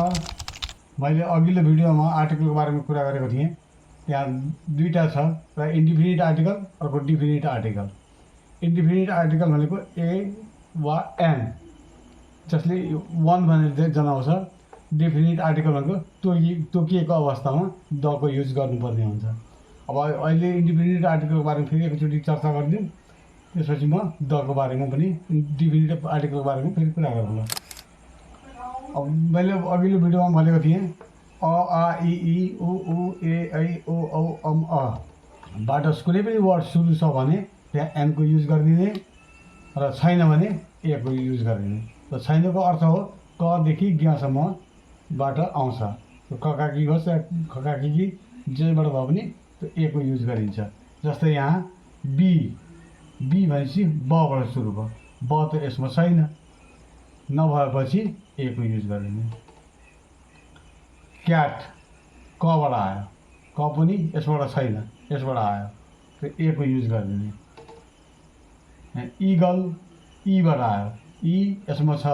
मैले अघिल्लो भिडियोमा आर्टिकलको बारेमा कुरा गरेको थिएँ। यहाँ दुईवटा छ, र इन्डिफिनिट आर्टिकल, अर्को डिफिनिट आर्टिकल। इन्डिफिनिट आर्टिकल भनेको ए वा एन, जसले वान भनेर जनाउँछ। डिफिनिट आर्टिकल भनेको तोकिएको अवस्थामा दको युज गर्नुपर्ने हुन्छ। अब अहिले इन्डिफिनिट आर्टिकलको बारेमा फेरि एकचोटि चर्चा गरिदिउँ, त्यसपछि म दको बारेमा पनि डिफिनिट आर्टिकलको बारेमा फेरि कुरा गरौँला। अब मैले अघिल्लो भिडियोमा भनेको थिएँ, अ आ इ ई उ ऊ ए ऐ ओ औ अम अ बाट कुनै पनि वर्ड सुरु छ भने त्यहाँ एनको युज गरिदिने, र छैन भने ए को युज गरिदिने। र छैनको अर्थ हो कदेखि ज्ञसम्मबाट आउँछ। ककाकी होस् या खकाकी जेबाट भए पनि त्यो ए को युज गरिन्छ। जस्तै यहाँ बी भनेपछि बबाट सुरु भयो, ब त यसमा छैन, नभएपछि ए को युज गरिदिने। क्याट कबाट आयो, क पनि यसबाट छैन, यसबाट आयो, त्यो ए को युज गरिदिने। इगल ईबाट आयो, ई यसमा छ,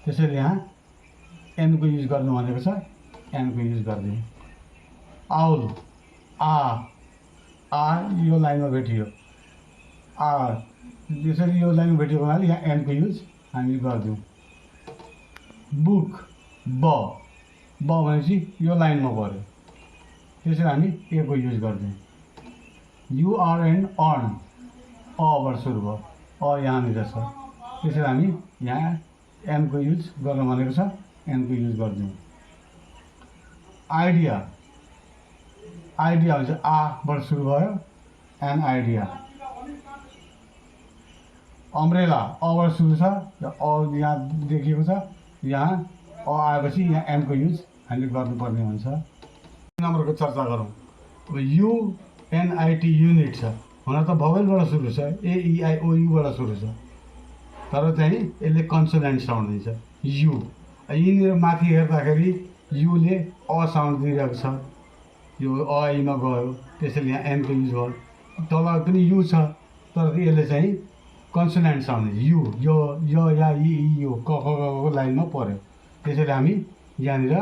त्यसैले यहाँ एनको युज गर्नु भनेको छ, एनको युज गरिदिने। आउल आ यो लाइनमा भेटियो, त्यसरी यो लाइनमा भेटिएको हुनाले यहाँ एनको युज हामी गरिदिउँ। बुक ब भनेपछि यो लाइनमा पऱ्यो, त्यसरी हामी ए को युज गरिदिउँ। युआरएन अर्न अबाट सुरु भयो, अ यहाँनिर छ, त्यसरी हामी यहाँ एनको युज गर्नु भनेको छ, एनको युज गरिदिउँ। आइडिया भनेपछि आबाट सुरु भयो, एन आइडिया। अम्ब्रेला अबाट सुरु छ, अ यहाँ देखिएको छ, यहाँ अ आएपछि यहाँ एनको युज हामीले गर्नुपर्ने हुन्छ। नम्बरको चर्चा गरौँ। अब युएनआइटी युनिट छ, हुन त भवेलबाट सुरु छ, एइआइओयुबाट सुरु छ, तर चाहिँ यसले कन्सोनेन्ट साउन्ड दिन्छ, यु। यिनीहरू माथि हेर्दाखेरि युले अ साउन्ड दिइरहेको छ, यो अमा गयो, त्यसैले यहाँ एनको युज भयो। तल पनि यु छ, तर यसले चाहिँ कन्सोनेन्ट साउन्ड दिन्छ, यु, यो या यी यो क लाइनमा पऱ्यो, त्यसैले हामी यहाँनिर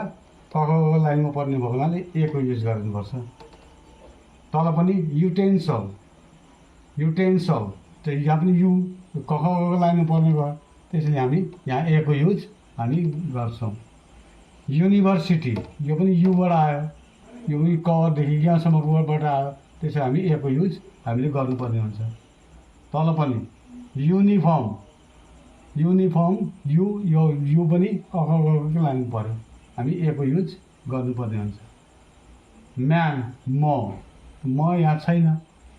क लाइनमा पर्ने भएको हुनाले ए को युज गरिदिनुपर्छ। तल पनि युटेन्सल त यहाँ पनि यु क लाइनमा पर्ने भयो, त्यसैले हामी यहाँ ए को युज हामी गर्छौँ। युनिभर्सिटी यो पनि युबाट आयो, यो पनि कदेखि यहाँसम्मकोबाट आयो, त्यसैले हामी ए को युज हामीले गर्नुपर्ने हुन्छ। तल पनि युनिफर्म यो पनि क लाइनमा पऱ्यो, हामी ए को युज गर्नुपर्ने हुन्छ। म्यान म यहाँ छैन,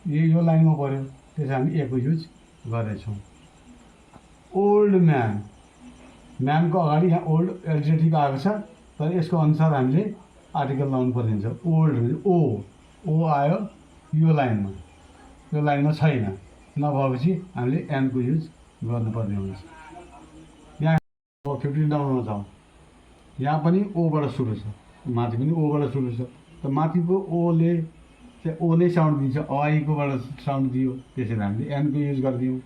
यो लाइनमा पऱ्यो, त्यसै हामी ए को युज गर्नेछौँ। ओल्ड म्यानको अगाडि यहाँ ओल्ड एडजेक्टिभ आएको छ, तर यसको अनुसार हामीले आर्टिकल लाउनु पर्ने हुन्छ। ओल्ड भने ओ आयो यो लाइनमा छैन, नभएपछि हामीले एनको युज गर्नुपर्ने हुन्छ। यहाँ 15 नम्बरमा छ, यहाँ पनि ओबाट सुरु छ, माथि पनि ओबाट सुरु छ, त माथिको ओले चाहिँ ओ नै साउन्ड दिन्छ, अईकोबाट साउन्ड दियो, त्यसैले हामीले एनको युज गरिदियौँ।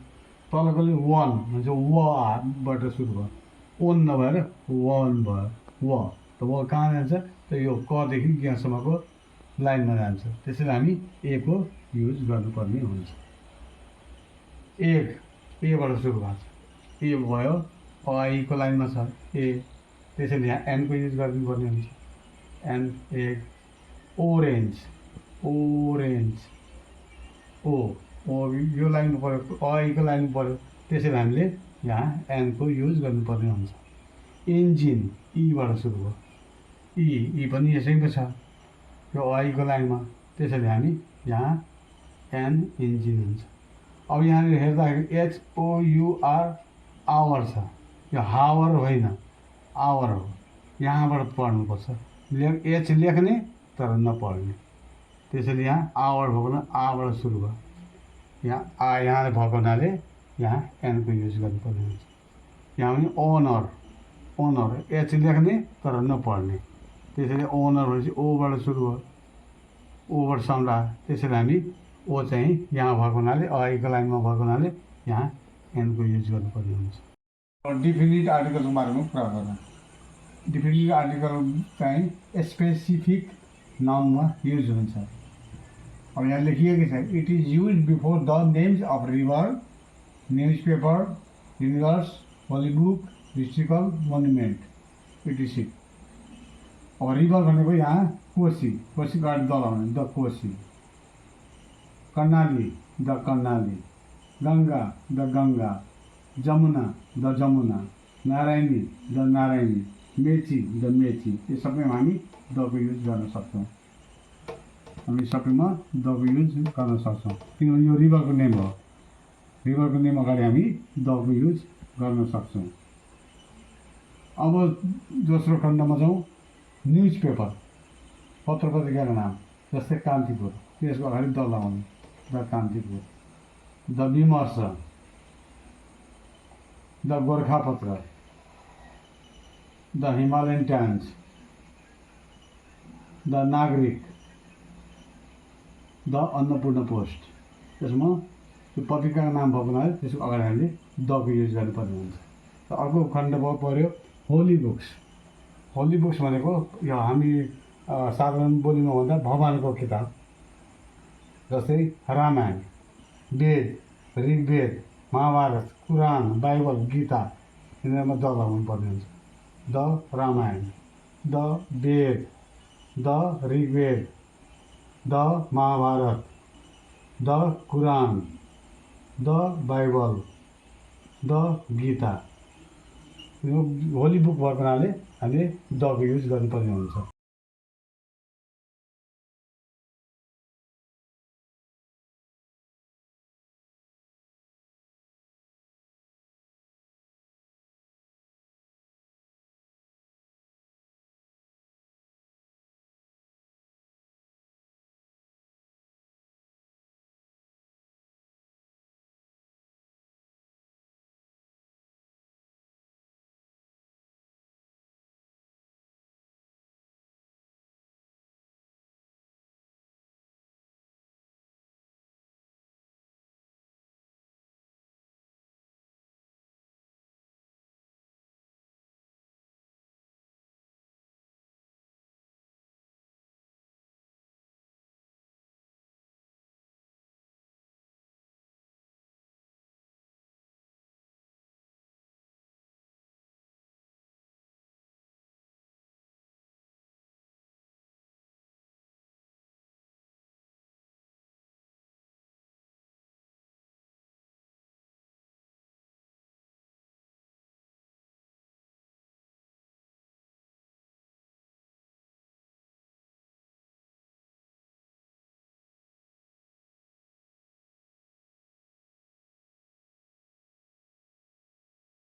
तलकोले वान भन्छ, वाबाट सुरु भयो, ओन नभएर वान भयो, व त व कहाँ जान्छ, त यो कदेखि यहाँसम्मको लाइनमा जान्छ, त्यसैले हामी ए को युज गर्नुपर्ने हुन्छ। एबाट सुरु भएको छ, ए भयो, अईको लाइनमा छ ए, त्यसैले यहाँ एनको युज गरिदिनुपर्ने हुन्छ, एन। एग ओरेन्ज ओ यो लाइनमा पऱ्यो, अईको लाइनमा पऱ्यो, त्यसैले हामीले यहाँ एनको युज गर्नुपर्ने हुन्छ। इन्जिन ईबाट सुरु भयो, ई पनि यसैमा छ, यो अईको लाइनमा, त्यसैले हामी यहाँ एन इन्जिन हुन्छ। अब यहाँनिर हेर्दाखेरि HOUR आवर छ, यो हावर होइन, आवर हो, यहाँबाट पढ्नुपर्छ, एच लेख्ने तर नपढ्ने, त्यसैले यहाँ आवर भएको हुनाले आबाट सुरु भयो, यहाँ यहाँ भएको हुनाले यहाँ एनको युज गर्नुपर्ने हुन्छ। यहाँ पनि ओनर एच लेख्ने तर नपढ्ने, त्यसैले ओनर भनेपछि ओबाट सुरु भयो, ओबाट साउन्ड आयो, त्यसैले हामी ओ चाहिँ यहाँ भएको हुनाले अईको लाइनमा भएको हुनाले यहाँ एनको युज गर्नुपर्ने हुन्छ। डिफिनिट आर्टिकलको बारेमा कुरा गरौँ। डिफिनेटिभ आर्टिकल चाहिँ स्पेसिफिक नाउनमा युज हुन्छ। अब यहाँ लेखिएको छ it is use before the names of river, newspaper, universe, holy book, historical monument etc. अब रिभर भनेको यहाँ कोशी, कोशीको अगाडि द लगाउने the Koshi, Karnali the Karnali, Ganga the Ganga, Jamuna the Jamuna, Narayani the Narayani, Mechi the Mechi. यो सबैमा हामी दको युज गर्न सक्छौँ। हामी सबैमा दको युज गर्न सक्छौँ किनभने यो रिभरको नेम हो। रिभरको नेम अगाडि हामी दको युज गर्न सक्छौँ। अब दोस्रो खण्डमा जाउँ। न्युज पेपर, पत्र पत्रिकाको नाम जस्तै कान्तिपुर, त्यसको अगाडि द लगाउने द कान्तिपुर। द विमर्श, the Gorkhapatra, the Himalayan times, the नागरिक, द अन्नपूर्ण पोस्ट। त्यसमा त्यो पत्रिकाको नाम भएको हुनाले त्यसको अगाडि हामीले दको युज गर्नुपर्ने हुन्छ। र अर्को खण्ड पऱ्यो होली बुक्स। होली बुक्स भनेको यो हामी साधारण बोलीमा भन्दा भगवानको किताब जस्तै रामायण, वेद, ऋग्वेद, महाभारत, कुरान, बाइबल, गीता, यिनीहरूमा द लगाउनु पर्ने हुन्छ। The Ramayana, the Veda, the Rigveda, the Mahabharata, the Quran, the Bible, the Gita. यो होली बुक भएको हुनाले हामीले दको युज गर्नुपर्ने हुन्छ।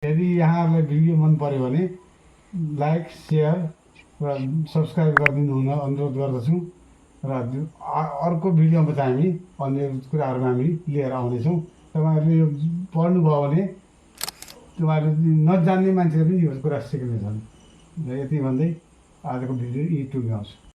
यदि यहाँहरूलाई भिडियो मन पर्यो भने लाइक, सेयर र सब्सक्राइब गरिदिनु हुन अनुरोध गर्दछु। र अर्को भिडियोमा चाहिँ हामी अन्य कुराहरूमा हामी लिएर आउनेछौँ। तपाईँहरूले यो पढ्नुभयो भने तपाईँहरूले नजान्ने मान्छेले पनि यो कुरा सिक्नेछन्। र यति भन्दै आजको भिडियो यहीँ टुङ्ग्याउँछु।